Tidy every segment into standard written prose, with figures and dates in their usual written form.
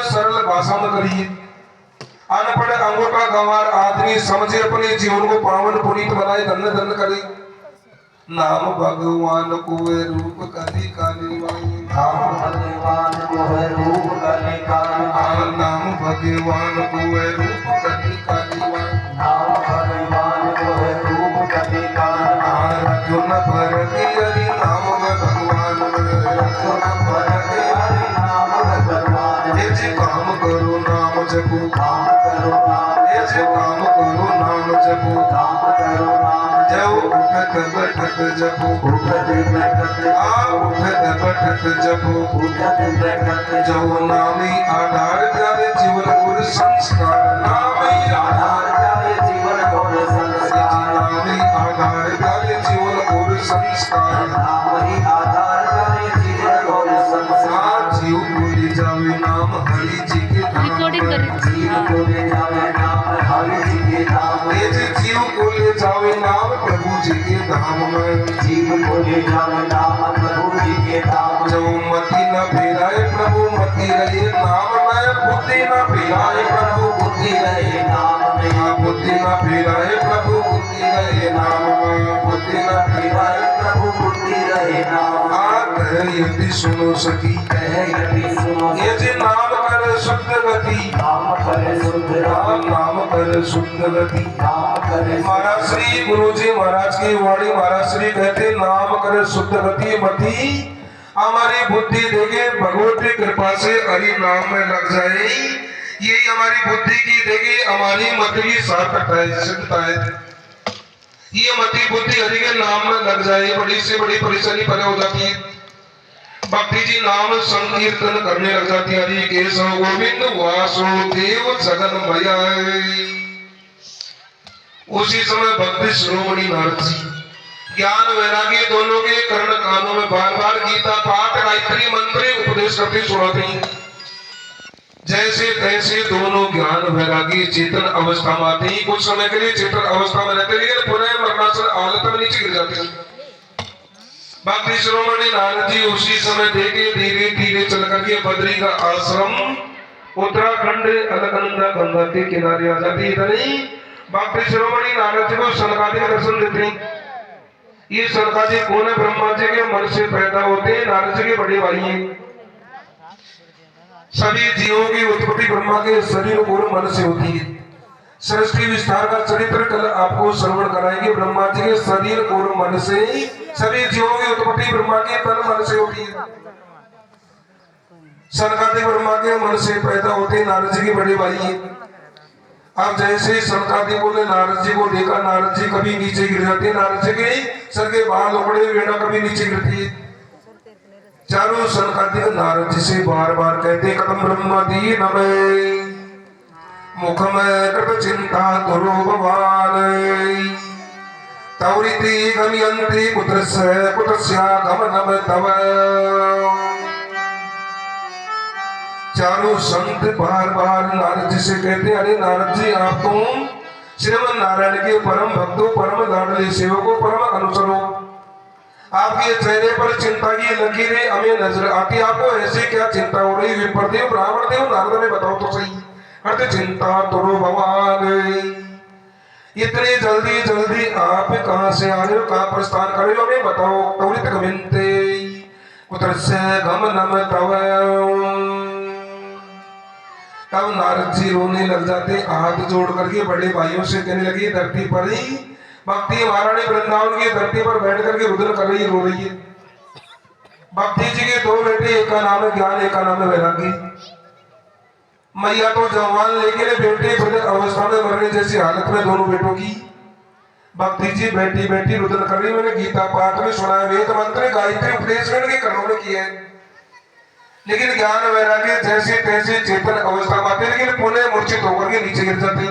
सरल भाषा में करिए। अनपढ़ अंगूठा गंवार आदमी समझे अपने जीवन को पावन पुनीत बनाए, धन्य धन्य करे। नाम भगवान को रूप कली काली वाई, नाम भगवान को है रूप कली काली वाई, नाम भगवान को रूप कली काली वाई, नाम भगवान को है रूप कली काली वाई। अर्जुन भरती हरि नाम भगवान, अर्जुन भरते हरि नाम भगवान, ये जी काम करो नाम जपो, काम करो नाम ये जी काम करो नाम जपो, काम करो नाम जब उठत बैठत जपो, उठत बैठत उठत बैठत जपो, उठत बैठत जो नामी आधार प्यारे जीवन और संस्कार, नामी आधार प्यारे जीवन और संस्कार, नामी आधार प्यारे जीवन और संस्कार, नाम ही आधार प्यारे जीवन और संस्कार। जीव बोले जावे नाम हरि जी के धाम, जीव को ले जावे नाम हरि जी के धाम, जीव को ले जावे नाम प्रभु जी के धाम में, जीव को ले जावे नाम प्रभु जी के धाम। जो मति न फेराए प्रभु मति रहे नाम में, बुद्धि न फेराए प्रभु बुद्धि रहे नाम में, बुद्धि न फेराए प्रभु बुद्धि रहे नाम में, बुद्धि न फिराए प्रभु बुद्धि रहे नाम। यदि सुनो सकी कहे यदि सुनो ये जी नाम कर शुद्ध गति, नाम करे शुद्ध गति, नाम कर शुद्ध गति। नाम करे महाराज श्री गुरु जी महाराज की वाणी, महाराज श्री कहते नाम कर शुद्ध गति मति हमारी बुद्धि देखे भगवती कृपा से हरि नाम में लग जाए, यही हमारी बुद्धि की देगी हमारी मति की सार्थकता है, सिद्धता है। ये मति बुद्धि हरि के नाम में लग जाए, बड़ी से बड़ी परेशानी परे हो जाती है। भक्ति जी नाम संकीर्तन करने लग जाती है, हरि केशव गोविंद वासुदेव जगन भैया। उसी समय भक्ति शिरोमणि नारद जी ज्ञान वैरागी दोनों के कर्ण कानों में बार बार गीता पाठ गायत्री मंत्र उपदेश करते सुनाते हैं। जैसे तैसे दोनों ज्ञान वैरागी चेतन अवस्था में आते ही कुछ समय के लिए चेतन अवस्था में रहते, लेकिन पुनः मरणासन हालत में नीचे गिर जाते हैं। भक्ति शिरोमणि नारद जी उसी समय देखे धीरे धीरे चल करके बद्री का आश्रम उत्तराखंड अलकनंदा गंगा के किनारे आ जाती है। इतनी भक्ति शिरोमणि नारद जी को सनकादिक दर्शन देते हैं। ये सनकादि कौन है? ब्रह्मा जी के मन से पैदा होते हैं, नारद जी के बड़े भाई हैं। सभी जीवों की उत्पत्ति ब्रह्मा के शरीर और मन से होती है। सृष्टि विस्तार का चरित्र कल आपको श्रवण कराएंगे। ब्रह्मा जी के शरीर और मन से सभी जीवों की उत्पत्ति ब्रह्मा के तन मन से होती है। सनकादिक ब्रह्मा के मन से पैदा होते नारद जी के बड़े भाई हैं। अब जैसे सनकादिक बोले नारद जी को देखा, नारद जी कभी नीचे गिर जाते, नारद जी के सर के बाल उखड़े वेड़ा कभी नीचे गिरती है। चारों सनकादिक नारद जी से बार बार कहते कदम ब्रह्म दी नमे मुख में कृत चिंता तुरो भवान तवरिति गमयन्ति कुत्रस्य कुत्रस्या गमनम तव। चारों संत बार बार नारद जी से कहते अरे नारद जी आप तुम श्रीमन नारायण के परम भक्तों, परम लाडले सेवकों, परम अनुचरो, आपके चेहरे पर चिंता की लकीरें हमें नजर आती, आपको ऐसे क्या चिंता हो रही? विप्रदेव ब्राह्मण देव नारद ने बताओ तो सही। अर्थ चिंता तुरो भवान, इतने जल्दी जल्दी आप कहां से आ रहे हो, कहां प्रस्थान कर रहे हो, हमें बताओ। तवरित गमयन्ते कुत्रस्य गमनम तव। तब नारद जी रोने लग जाते, हाथ जोड़ करके बड़े भाइयों से कहने लगी धरती पर ही भक्ति महारानी वृंदावन की धरती पर बैठ करके रुदन कर रही, रो रही है। भक्ति जी के दो बेटे, एक का नाम है ज्ञान, एक का नाम है वैरागी। मैया तो जवान लेकिन बेटे बड़े अवस्था में मरने जैसी हालत में दोनों बेटों की। भक्ति जी बैठी बैठी रुदन कर रही। मैंने गीता पाठ में सुना है, वेद मंत्र गायत्री उपदेश के कर्णों ने किए हैं, लेकिन ज्ञान वैराग्य जैसे तैसे चेतन अवस्था में आते, लेकिन पुनः मूर्छित होकर के नीचे गिर जाते।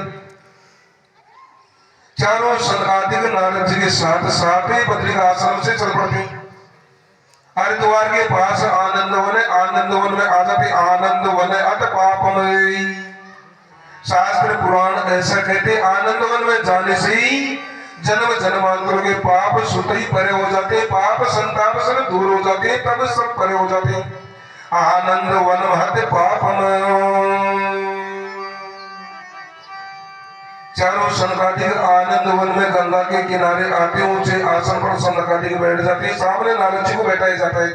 चारों सनकादिक नारद जी के साथ साथ बद्री का आश्रम से चल पड़ते। हरिद्वार के पास आनंद वन है, आनंद वन में आ जाते। आनंद वन अत पापमय, शास्त्र पुराण ऐसा कहते आनंद वन में जाने से ही जन्म जन्मांतरों के पाप सुत ही परे हो जाते, पाप संताप सब दूर हो जाते, तब सब परे हो जाते। आनंद वन महत पापमय चारों सनकादिक आनंद वन में गंगा के किनारे आते ऊंचे आसन पर सनकादिक बैठ जाते हैं। सामने नारद जी को बैठाया जाता है,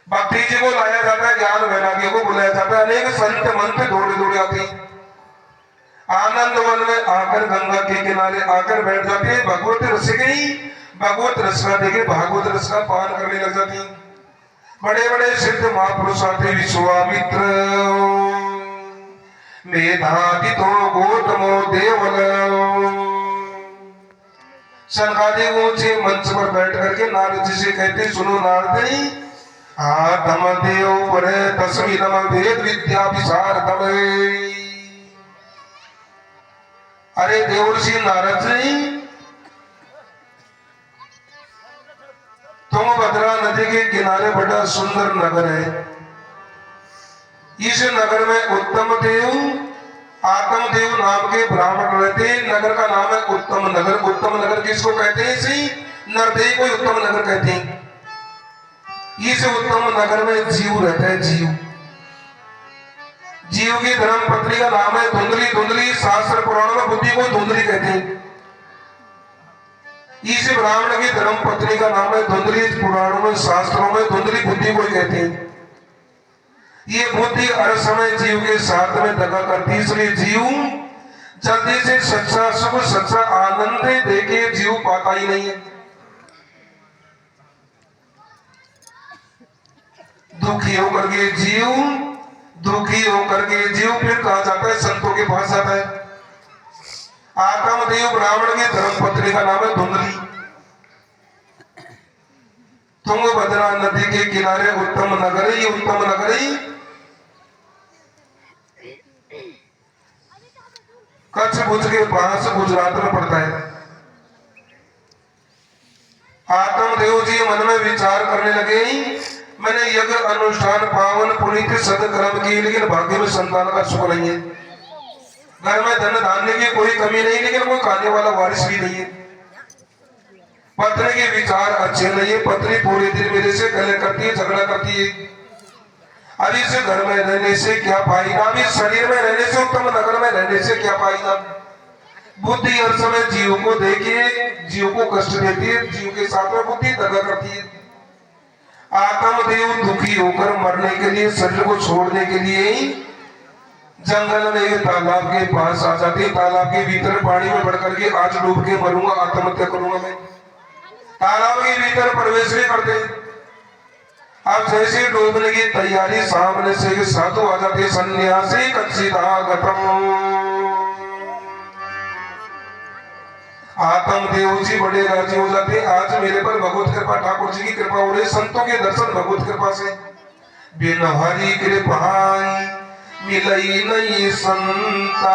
भक्ति जी को लाया जाता है, ज्ञान वैराग्य को बुलाया जाता है। अनेक संत मंत्र दौड़े दौड़े आते हैं, आनंद वन में आकर गंगा के किनारे आकर बैठ जाते हैं। भगवत रस गई, भगवत रस का देखे भागवत रस का पान करने लग जाती हैं। बड़े बड़े सिद्ध महापुरुष आते, विश्वामित्र मेधातितो गौतमो देवल, सनकादिक ऊंचे मंच पर बैठ करके नारद जी से कहते, सुनो नारद जी, आत्म देव पर तस्वीरम वेद विद्या विशारदम। अरे देवर्षि नारद जी, तुंगभद्रा नदी के किनारे बड़ा सुंदर नगर है। इस नगर में उत्तम देव, आत्म देव नाम के ब्राह्मण रहते हैं। नगर का नाम है उत्तम नगर। उत्तम नगर किसको कहते हैं? इसी नरदेव को उत्तम नगर कहते हैं। इस उत्तम नगर में जीव रहता है। जीव की धर्म पत्नी का नाम है धुंधली। धुंधली शास्त्र पुराण में बुद्धि को धुंधली कहते हैं। इस ब्राह्मण की धर्म पत्नी का नाम है धुंधली। पुराणों में शास्त्रों में धुंधली बुद्धि को कहते हैं। ये बुद्धि हर समय जीव के साथ में दगा करती, इसलिए जीव जल्दी से सच्चा सुख सच्चा आनंद देके जीव पाता ही नहीं है। दुखी होकर के जीव फिर कहा जाता है संतों के पास जाता है। आत्मदेव ब्राह्मण की धर्म पत्नी का नाम है धुंधली। तुंगभद्रा नदी के किनारे उत्तम नगर है। ये उत्तम नगर ही कच्छ भुज के पास गुजरात में पड़ता है। आत्मदेव जी मन में विचार करने लगे, मैंने यज्ञ अनुष्ठान पावन पुनीत सदकर्म की, लेकिन भाग्य में संतान का सुख नहीं है। घर में धन धान्य की कोई कमी नहीं, लेकिन कोई खाने वाला वारिस भी नहीं है। पत्नी के विचार अच्छे नहीं है। पत्नी पूरे दिन मेरे से गले करती है, झगड़ा करती है। अब इस घर में रहने से क्या फायदा? अभी शरीर में रहने से, उत्तम नगर में रहने से क्या फायदा? बुद्धि हर समय जीव को देखिए, जीव को कष्ट देती है, जीव के साथ में बुद्धि दगा करती है। आत्मदेव दुखी होकर मरने के लिए, शरीर को छोड़ने के लिए जंगल में एक तालाब के पास आ जाते। तालाब के भीतर पानी में बढ़ करके आज डूब के मरूंगा, आत्महत्या करूंगा मैं। तालाब के भीतर प्रवेश नहीं करते। अब जैसे डूबने की तैयारी, सामने से एक साधु आ जाते, सन्यासी कच्चिदागतम। आत्मदेव जी बड़े राजी हो जाते, आज मेरे पर भगवत कृपा, ठाकुर जी की कृपा हो रही, संतों के दर्शन भगवत कृपा से। बिन हरि कृपा मिलई नहीं संता,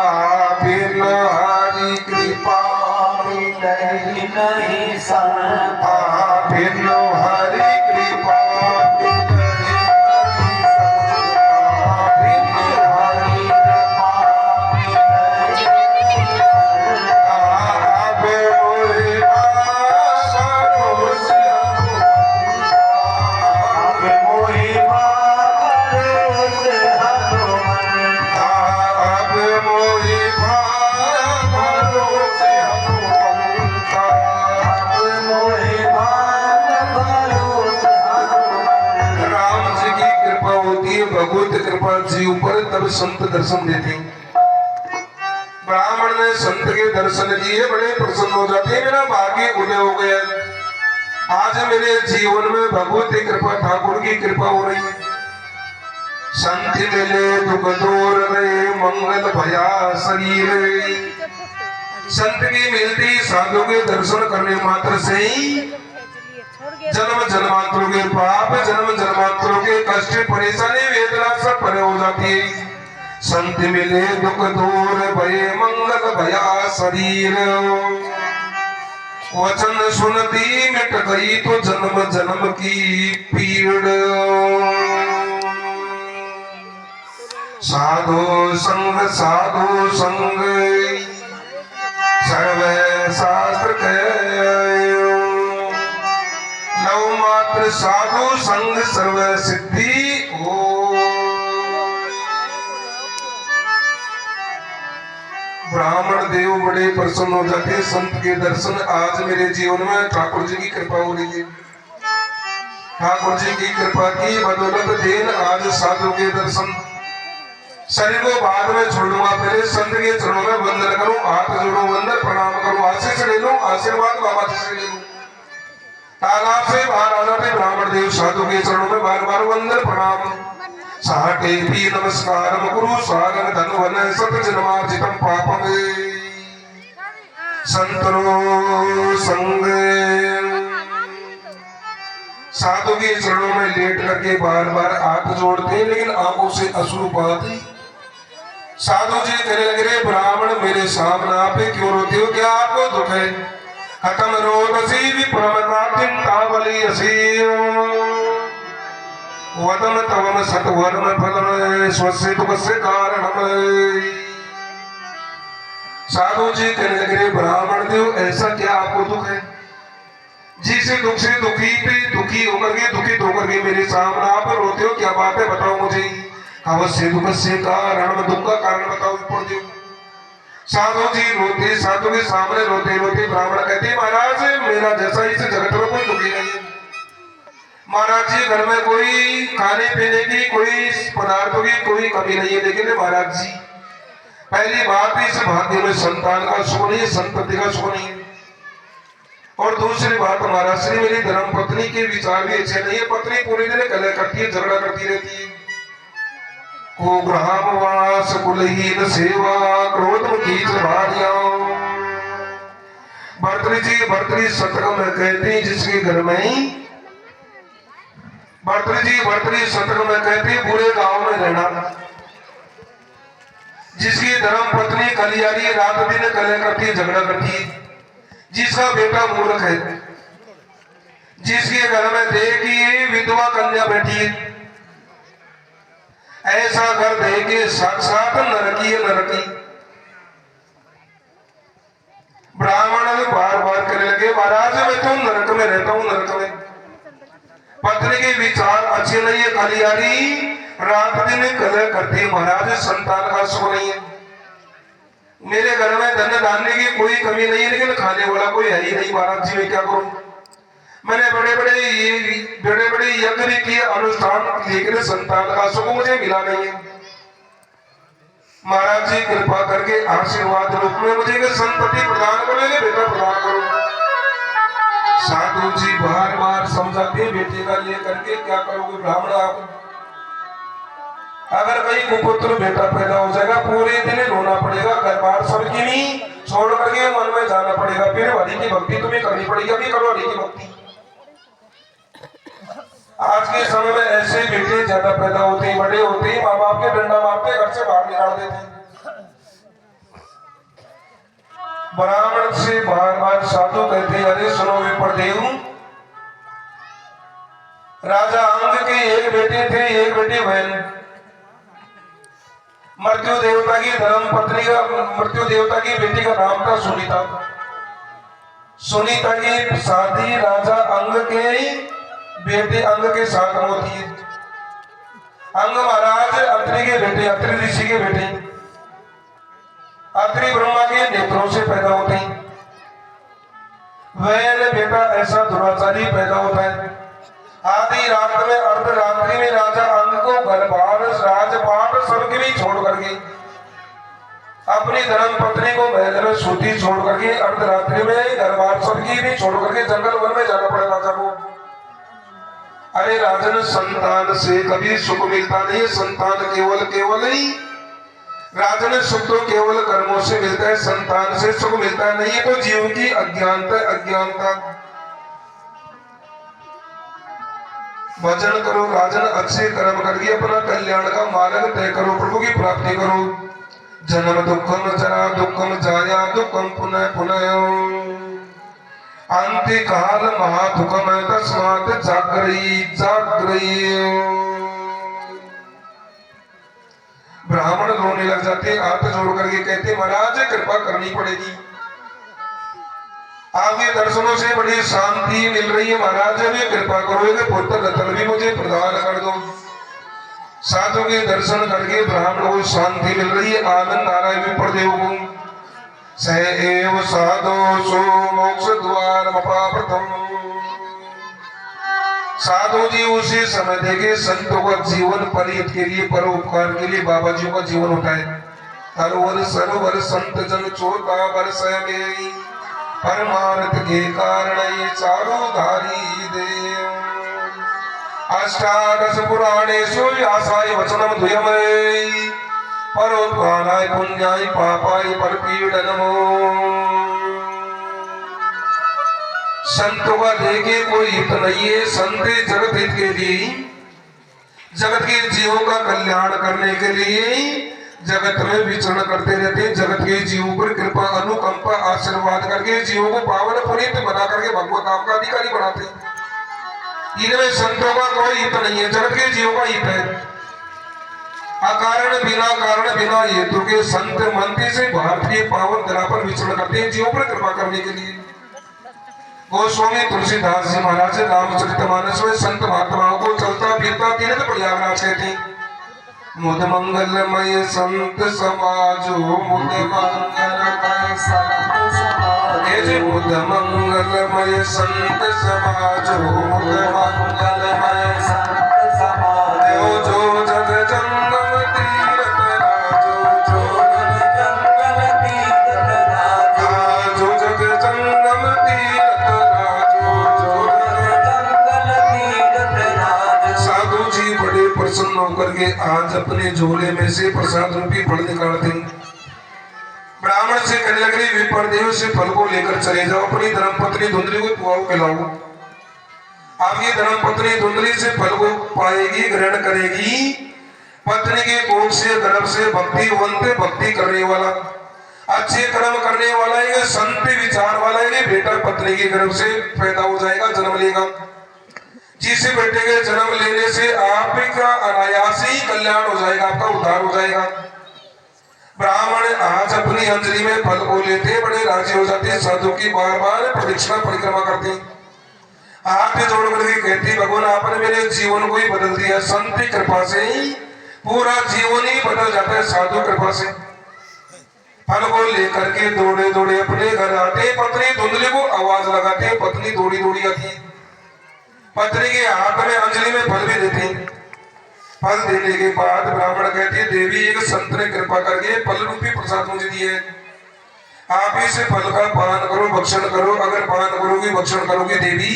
बिन हरि कृपा मिलई नहीं संता, बिन हरि कृपा भगवत कृपा जीव पर, तब संत दर्शन देते। ब्राह्मण ने संत के दर्शन किए, बड़े प्रसन्न हो जाते, मेरा भाग्य उदय हो गया। आज मेरे जीवन में भगवत कृपा, ठाकुर की कृपा हो रही है। संत मिले दुख दूर गए, मंगल भया शरीर। संत की मिलती, साधु के दर्शन करने मात्र से ही जन्म जन्मांतरों के पाप, जन्म जन्मांतरों के कष्ट, परेशानी, वेदना सब परे हो जाती है। संत मिले दुख दूर भये, मंगल भया शरीर। वचन सुनती मिट गई तो जन्म जन्म की पीड़। साधु संग सर्व शास्त्र के, नव मात्र साधु संग सर्व सिद्धि हो। ब्राह्मण देव बड़े प्रसन्न हो जाते हैं संत के दर्शन। आज मेरे जीवन में ठाकुर जी की कृपा हो रही है। ठाकुर जी की कृपा की बदौलत देन आज साधु के दर्शन। शरीर को बाद में छोड़ूंगा, पहले संत के चरणों में वंदन करूं, हाथ जोड़ो, वंदन प्रणाम करूं, आशीष ले लूं, आशीर्वाद बाबा जी से ले लूं। तालाब से बाहर आना थे ब्राह्मण देव साधु के चरणों में बार बार वंदन प्रणाम। साटे भी नमस्कार गुरु स्वागत धन वन सत जन्मार्जितम पापम संतरो संग। साधु के चरणों में लेट करके बार बार हाथ जोड़ते हैं, लेकिन आंखों से अश्रु बहाते। साधु जी कहने लगे, रे ब्राह्मण मेरे सामने आप क्यों रोते हो, क्या आपको दुख है? खत्म रोदसी विप्रमता चिंतावली असी वदम तवम सतवर्म फलम स्वस्य दुख से कारणम। साधु जी कहने लगे, ब्राह्मण देव ऐसा क्या आपको दुख है जिस दुख से दुखी होकर के मेरे सामने आप रोते हो, क्या बात है बताओ मुझे। अवश्य दुख से कारण, दुख का कारण बताओ देव। साधु जी रोते, साधु के सामने रोते रोते ब्राह्मण कहते, महाराज मेरा जैसा इस जगत में कोई दुखी नहीं है। महाराज जी घर में कोई खाने पीने की, कोई पदार्थों की कोई कमी नहीं है, लेकिन महाराज जी पहली बात इस भाग्य में संतान का सुख नहीं है, संतति का सुख नहीं है। और दूसरी बात महाराज श्री मेरी धर्म पत्नी के विचार भी अच्छे नहीं है। पत्नी पूरी दिन कलह करती है, झगड़ा करती रहती है। को ग्रामवास कुलहीन सेवा क्रोध कीच भारिया। भर्तृ शतक में कहती जिसके घर में भर्तृ शतक में कहती बुरे गांव में रहना। जिसकी धर्म पत्नी कलियारी रात दिन कलह करती है, झगड़ा करती है। जिसका बेटा मूर्ख है, जिसके घर में देखिए विधवा कन्या बैठी है, ऐसा घर देखे साक्षात नरकी है नरकी। ब्राह्मण बार बार कहने लगे, महाराज मैं तो नरक में रहता हूं, नरक में। पत्नी के विचार अच्छे नहीं है, कलियारी रात दिन कलह करती है। महाराज संतान का सुख नहीं है। मेरे घर में धन धान्य की कोई कमी नहीं है, लेकिन खाने वाला कोई है ही नहीं। महाराज जी मैं क्या करूं? मैंने बड़े बड़े यज्ञ किए, अनुष्ठान, लेकिन संतान का सुख मुझे मिला नहीं है। महाराज जी कृपा करके आशीर्वाद रूप में मुझे संतति प्रदान करोगे, बेटा प्रदान करो। साधु जी बार बार समझाते, बेटे का लेकर के क्या करोगे ब्राह्मण आप? अगर कहीं कुपुत्र बेटा पैदा हो जाएगा, पूरे दिन रोना पड़ेगा, घर बार सबकी नहीं छोड़ करके मन में जाना पड़ेगा। फिर हरि की भक्ति तुम्हें करनी पड़ेगी, अभी करो हरि की भक्ति। आज के समय में ऐसे बेटे ज्यादा पैदा होते हैं, बड़े होते हैं, माँ बाप के डंडा मारते, घर से बाहर निकाल देते। ब्राह्मण से बार बार साधु कहते, अरे सुनो विप्रदेव, राजा अंग के एक बेटे थे, एक बेटी बहन। मृत्यु देवता की धर्म पत्नी का, मृत्यु देवता की बेटी का नाम था सुनीता। सुनीता की शादी राजा अंग के बेटे अंग के साथ होती है। अंग महाराज अत्रि के बेटे, अत्रि ऋषि के बेटे, अत्रि ब्रह्मा के नेत्रों से पैदा होते हैं। वह बेटा ऐसा दुराचारी पैदा होता है। आधी रात में, अर्धरात्रि में राजा अंग को घरबार राजपाट सबके भी छोड़ करके, अपनी धर्म पत्नी को महल में सूती छोड़ करके, अर्धरात्रि में घरबार सबकी भी छोड़ करके जंगल वन में जाना पड़ा राजा को। अरे राजन, संतान से कभी सुख मिलता नहीं, संतान केवल ही राजन सुख तो केवल कर्मों से मिलता है, संतान से सुख मिलता नहीं है। तो जीव की अज्ञानता। भजन करो राजन, अच्छे कर्म करके अपना कल्याण का मार्ग तय करो, प्रभु की प्राप्ति करो। जन्म दुखम जरा दुखम जाया दुखम पुनः अंत्य काल महादुखम तस्मात् जागृहि। ब्राह्मण रोने लग जाते, हाथ जोड़ करके कहते, महाराज कृपा करनी पड़ेगी, आपके दर्शनों से बड़ी शांति मिल रही है। महाराज भी कृपा करोगे, पुत्र रतन भी मुझे प्रदान कर दो। साधु के दर्शन करके ब्राह्मण को शांति मिल रही है, आनंद आ रहा है विप्रदेव को। स एव साधो सो मोक्ष द्वार प्रथम। साधु जी उसी समय देखे संतों का जीवन परिहित के लिए, परोपकार के लिए बाबा जी का जीवन होता है। हर सरोवर संत जन चोता बरस में परमार्थ के कारण ये चारों धारी दे। अष्टादश पुराणेषु व्यासाय वचनम द्वयमय परोपकाराय पुण्याय पापाय परपीडनमो। संतों का देखे कोई हित नहीं है। संत जगत हित के लिए, जगत के जीवों का कल्याण करने के लिए जगत में विचरण करते रहते हैं। जगत के जीवों पर कृपा अनुकंपा आशीर्वाद करके जीवों को पावन पुनीत बना करके भगवत धाम का अधिकारी बनाते हैं। इनमें संतों का कोई हित नहीं है, जगत के जीवों का हित है। अकारण बिना कारण बिना हेतु के संत मंत्री से भारत के पावन धरा पर विचरण करते हैं जीवों पर कृपा करने के लिए। गोस्वामी तुलसीदास जी महाराज रामचरितमानस में संत महात्माओं को चलता फिरता तीर्थ प्रयागराज कहते हैं। मुद मंगलमय संत समाजो मुद मंगलमय संत समाजो मुद मंगलमय संत समाजो मुद मंगलमय संत समाजो जो जग जंगम तीरथ राजो जो जग जंगम तीरथ राजो जो जग जंगम तीरथ राजो जो जग जंगम तीरथ राजो। साधु जी बड़े प्रसन्न होकर के आज अपने झोले में से प्रसाद रूपी फल निकालते। ब्राह्मण से कहने लगे विप्रदेव से फल को लेकर चले जाओ, अपनी धर्मपत्नी धुंधली को पुआओ खिलाओ। आपकी धर्मपत्नी धुंधली से फल को पाएगी, ग्रहण करेगी। पत्नी के कोख से गर्भ से भक्तिवंत भक्ति करने वाला, अच्छे कर्म करने वाला, एक संत विचार वाला एक बेटा पत्नी के गर्भ से पैदा हो जाएगा, जन्म लेगा। जिस बेटे के जन्म लेने से आपका अनायास ही कल्याण हो जाएगा, आपका उद्धार हो जाएगा। ब्राह्मण आज अपनी अंजलि में फल को लेते बड़े राजी हो जाते। साधु की बार बार प्रदक्षिणा परिक्रमा करते, हाथ जोड़ करके कहती भगवान आपने मेरे जीवन को ही बदल दिया। संत की कृपा से ही पूरा जीवन ही बदल जाता है, साधु कृपा से। फल को लेकर के दौड़े दौड़े अपने घर आते। पत्नी धुंधली को आवाज लगाते, पत्नी दौड़ी दौड़ी आती। पत्नी के हाथ में अंजलि में फल भी देते। फल देने के बाद ब्राह्मण कहते देवी एक संत ने कृपा करके फल रूपी प्रसाद मुझे दिए, आप इस फल का पान करो, भक्षण करो। अगर पान करोगी भक्षण करोगी देवी,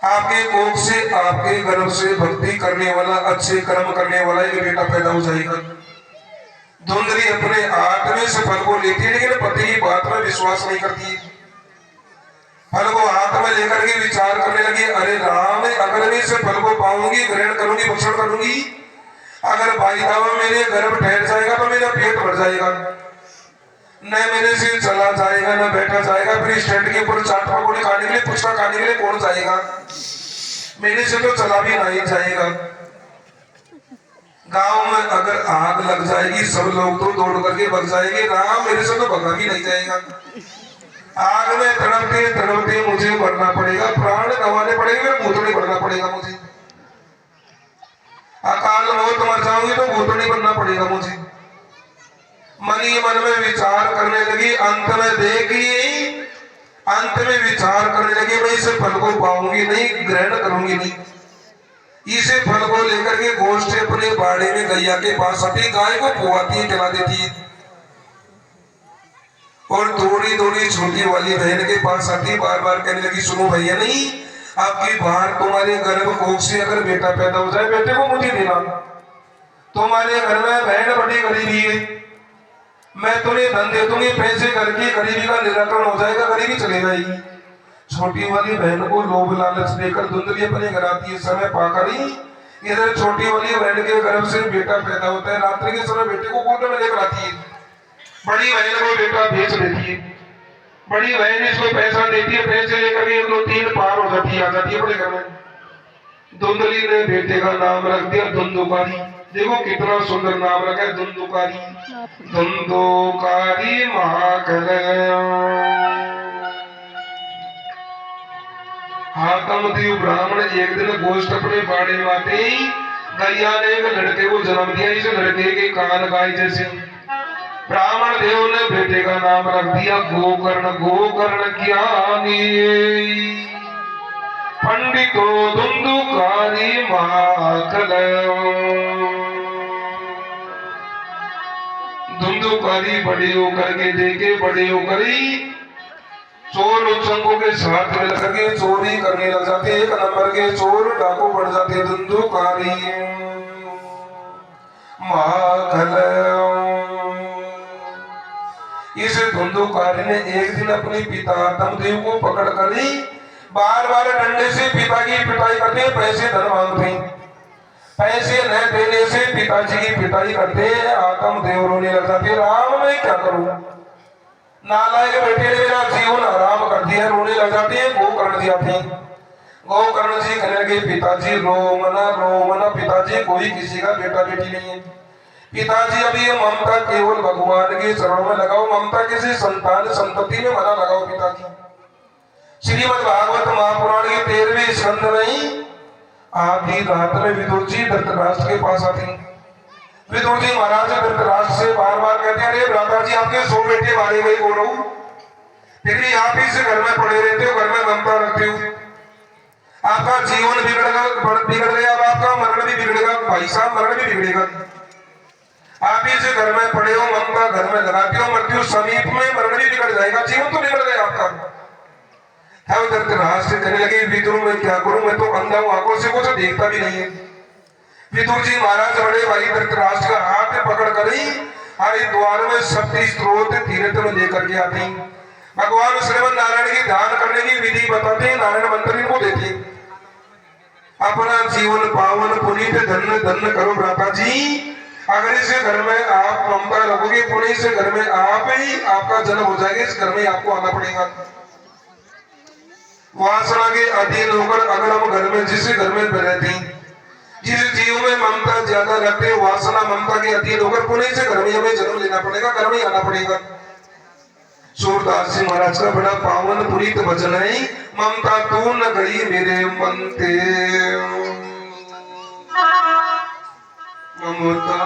आपके कोख से आपके गर्भ से भक्ति करने वाला, अच्छे कर्म करने वाला एक बेटा पैदा हो जाएगा। धुंधली अपने हाथ में से फल को लेती है, लेकिन पति की बात में विश्वास नहीं करती। फल को हाथ में लेकर के विचार करने लगी, अरे राम अगर मैं इसे फल को पाऊंगी, ग्रहण करूंगी, भक्षण करूंगी, अगर भाई दावा मेरे गर्भ ठहर जाएगा तो मेरा पेट भर जाएगा, न मेरे से चला जाएगा न बैठा जाएगा। फिर स्टैंड के ऊपर चाट पकौड़ी खाने के लिए, पुचका खाने के लिए कौन जाएगा? मेरे से तो चला भी नहीं जाएगा। गांव में अगर आग लग जाएगी सब लोग तो दौड़ करके भग जाएंगे, राम मेरे से तो भगा भी नहीं जाएगा। आग में तड़पते तड़पते मुझे मरना पड़ेगा, प्राण गंवाने पड़ेंगे, फिर भूतनी बनना पड़ेगा मुझे। अकाल मौत मर जाऊंगी तो भूतनी बनना पड़ेगा मुझे। मन ही मन में विचार करने लगी। अंत में देखिए, अंत में विचार करने लगी मैं इसे फल को पाऊंगी नहीं, ग्रहण करूंगी नहीं। इसे फल को लेकर के गोष्ठ अपने बाड़े में गैया के पास आती, गाय को पुआती खिला देती और दौड़ी दौड़ी छोटी वाली बहन के पास आती, बार बार कहने लगी सुनो भैया नहीं, आपकी बाहर तुम्हारे गर्भ कोख से अगर बेटा पैदा हो जाए बेटे को मुझे देना। तुम्हारे घर में बहन बड़ी गरीबी है, मैं तुम्हें धन दे दूंगी, पैसे करके गरीबी का निराकरण हो जाएगा, गरीबी चली जाएगी। छोटी वाली बहन को लोभ लालच देकर धुंधली अपने घर आती है। समय पाकर ही इधर छोटी वाली बहन के गर्भ से बेटा पैदा होता है। रात्रि के समय बेटे को गोद में लेकर आती है। बड़ी बहन को बेटा बेच देती है। बड़ी बहन इसको पैसा देती है, पैसे लेकर के 2-3 पार हो जाती है, आ जाती है बड़े घर में। धुंधली ने बेटे का नाम रख दिया धुंधुकारी। देखो कितना सुंदर नाम रखा है, धुंधुकारी। धुंधुकारी महाकल हातमदेव ब्राह्मण एक दिन गोष्ठ अपने बाड़े में आते ही गैया ने एक लड़के को जन्म दिया। इस लड़के के कान गाय जैसे, ब्राह्मण देव ने बेटे का नाम रख दिया गोकर्ण। गोकर्ण ज्ञानी पंडितो धुंधुकारी महाकल। धुंधुकारी बड़े होकर के देखे, बड़े होकर ही चोर उच्चंगों के साथ मिल करके चोरी करने लग जाते। एक नंबर के चोर डाकू बन जाते। धुंधुकारी महाकल। इस धुंधुकारी ने एक दिन अपने पिता धर्मदेव को पकड़ कर ही बार बार डंडे से पिता की पिटाई करते। पैसे धन मांगते, पैसे न देने से पिताजी की पिटाई करते। आत्म देव रोने लग जाते, राम मैं क्या करूं, नालायक बेटे ने मेरा जीवन आराम कर दिया। रोने लग जाते हैं। गोकर्ण जी आते हैं। गोकर्ण जी कहने लगे पिताजी रो मना पिताजी, कोई किसी का बेटा बेटी नहीं है पिताजी। अभी ये ममता केवल भगवान के चरणों में लगाओ, ममता किसी संतान संतति में मना लगाओ पिताजी। श्रीमद् भागवत महापुराण की 13वें स्कंद में आधी रात में विदुर जी धृतराष्ट्र के पास आते हैं। विदुर जी महाराज धृतराष्ट्र से बार बार कहते हैं, अरे भ्राता जी आपके 100 बेटे मारे गए बोलो, फिर भी आप इस घर में पड़े रहते हो, घर में ममता रखते हो। आपका जीवन बिगड़ गया, अब आपका मरण भी बिगड़ेगा, भाई साहब मरण भी बिगड़ेगा। आप इस घर में पड़े हो, ममता घर में लगाते हो, मृत्यु समीप में, मरण भी बिगड़ जाएगा, जीवन तो बिगड़ गया आपका। धृतराष्ट्र कहने लगे विदुर मैं क्या करूं, मैं तो अंधा हूं, आंखों से कुछ देखता भी नहीं है। विदुर जी महाराज बड़े भाई धृतराष्ट्र का हाथ पकड़ कर ही हरिद्वार में शक्ति स्त्रोत तीर्थ में लेकर के आते हैं। भगवान श्रीमन नारायण की ध्यान करने की विधि बताते हैं, नारायण मंत्र इनको देते हैं। अपना जीवन पावन पुनीत धन्य धन्य करो भ्राता जी। अगर इस घर में आप ममता रखोगे, पुणे से घर में आप ही आपका जन्म हो जाएगा, इस घर में आपको आना पड़ेगा। वासना के अधीन होकर अगर हम घर में जिस घर में रहते हैं, जिस जीव में ममता ज्यादा रखते हैं, वासना ममता के अधीन होकर पुणे से घर में हमें जन्म लेना पड़ेगा, घर में आना पड़ेगा। सूरदास जी महाराज का बड़ा पावन पुनीत भजन है, ममता तू न गई मेरे मन ते, ममता